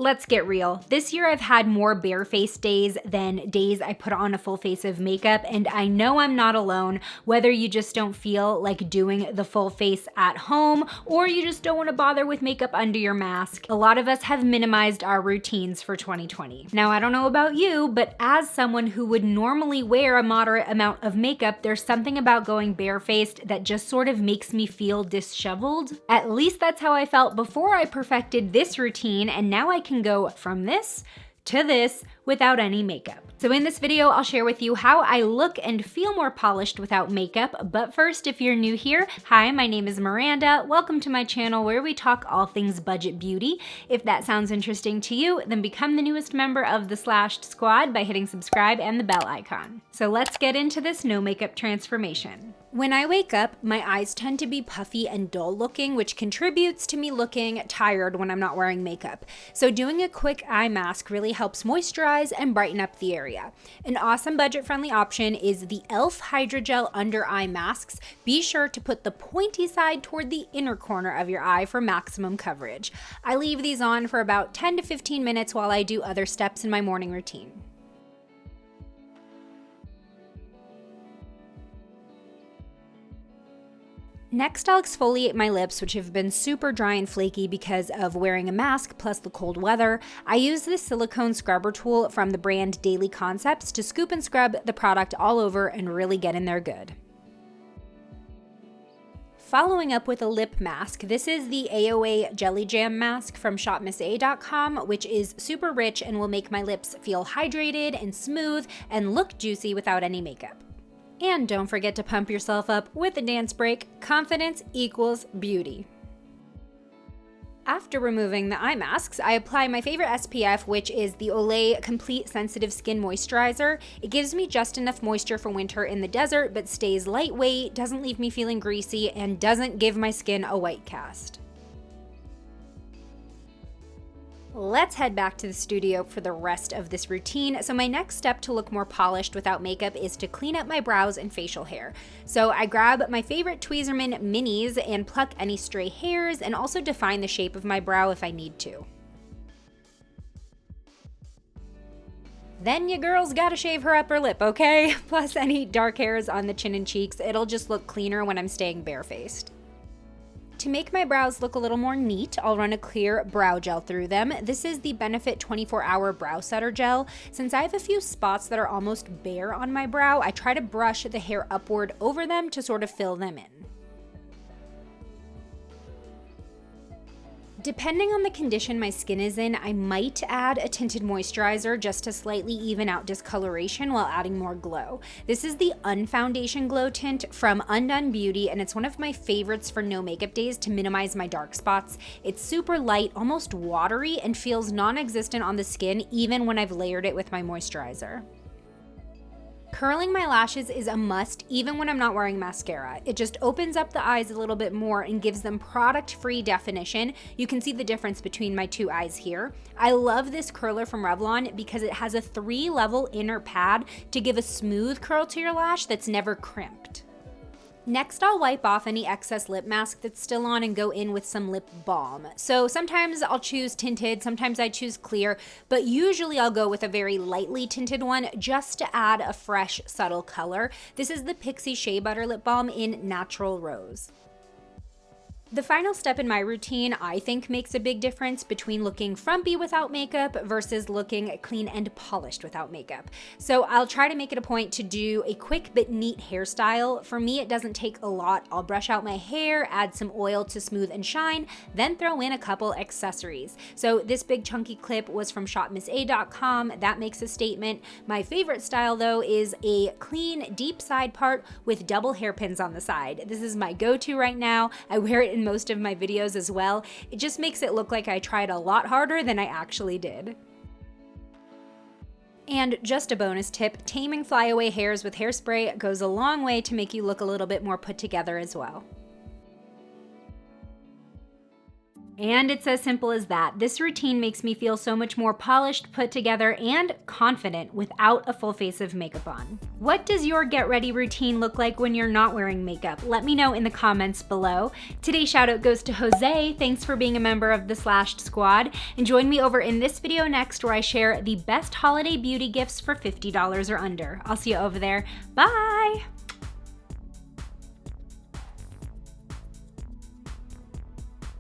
Let's get real. This year I've had more barefaced days than days I put on a full face of makeup, and I know I'm not alone, whether you just don't feel like doing the full face at home or you just don't want to bother with makeup under your mask. A lot of us have minimized our routines for 2020. Now, I don't know about you, but as someone who would normally wear a moderate amount of makeup, there's something about going barefaced that just sort of makes me feel disheveled. At least that's how I felt before I perfected this routine, and now I can go from this to this without any makeup. So in this video, I'll share with you how I look and feel more polished without makeup. But first, if you're new here, hi, my name is Miranda. Welcome to my channel where we talk all things budget beauty. If that sounds interesting to you, then become the newest member of the Slashed Squad by hitting subscribe and the bell icon. So let's get into this no makeup transformation. When I wake up, my eyes tend to be puffy and dull looking, which contributes to me looking tired when I'm not wearing makeup. So doing a quick eye mask really helps moisturize and brighten up the area. An awesome budget-friendly option is the e.l.f. Hydrogel Under Eye Masks. Be sure to put the pointy side toward the inner corner of your eye for maximum coverage. I leave these on for about 10 to 15 minutes while I do other steps in my morning routine. Next, I'll exfoliate my lips, which have been super dry and flaky because of wearing a mask plus the cold weather. I use this silicone scrubber tool from the brand Daily Concepts to scoop and scrub the product all over and really get in there good. Following up with a lip mask, this is the AOA JelliJam Mask from shopmissa.com, which is super rich and will make my lips feel hydrated and smooth and look juicy without any makeup. And don't forget to pump yourself up with a dance break. Confidence equals beauty. After removing the eye masks, I apply my favorite SPF, which is the Olay Complete Sensitive Skin Moisturizer. It gives me just enough moisture for winter in the desert, but stays lightweight, doesn't leave me feeling greasy, and doesn't give my skin a white cast. Let's head back to the studio for the rest of this routine. So my next step to look more polished without makeup is to clean up my brows and facial hair. So I grab my favorite Tweezerman minis and pluck any stray hairs and also define the shape of my brow if I need to. Then your girl's gotta shave her upper lip, okay? Plus any dark hairs on the chin and cheeks, it'll just look cleaner when I'm staying barefaced. To make my brows look a little more neat, I'll run a clear brow gel through them. This is the Benefit 24-Hour Brow Setter Gel. Since I have a few spots that are almost bare on my brow, I try to brush the hair upward over them to sort of fill them in. Depending on the condition my skin is in, I might add a tinted moisturizer just to slightly even out discoloration while adding more glow. This is the Unfoundation Glow Tint from Undone Beauty, and it's one of my favorites for no makeup days to minimize my dark spots. It's super light, almost watery, and feels non-existent on the skin even when I've layered it with my moisturizer. Curling my lashes is a must even when I'm not wearing mascara. It just opens up the eyes a little bit more and gives them product-free definition. You can see the difference between my two eyes here. I love this curler from Revlon because it has a 3-level inner pad to give a smooth curl to your lash that's never crimped. Next, I'll wipe off any excess lip mask that's still on and go in with some lip balm. So sometimes I'll choose tinted, sometimes I choose clear, but usually I'll go with a very lightly tinted one just to add a fresh, subtle color. This is the Pixi Shea Butter Lip Balm in Natural Rose. The final step in my routine, I think, makes a big difference between looking frumpy without makeup versus looking clean and polished without makeup. So I'll try to make it a point to do a quick but neat hairstyle. For me, it doesn't take a lot. I'll brush out my hair, add some oil to smooth and shine, then throw in a couple accessories. So this big chunky clip was from shopmissa.com. That makes a statement. My favorite style, though, is a clean, deep side part with double hairpins on the side. This is my go-to right now. I wear it in most of my videos as well. It just makes it look like I tried a lot harder than I actually did. And just a bonus tip, taming flyaway hairs with hairspray goes a long way to make you look a little bit more put together as well. And it's as simple as that. This routine makes me feel so much more polished, put together, and confident without a full face of makeup on. What does your get ready routine look like when you're not wearing makeup? Let me know in the comments below. Today's shout out goes to Jose. Thanks for being a member of the Slashed Squad. And join me over in this video next where I share the best holiday beauty gifts for $50 or under. I'll see you over there. Bye!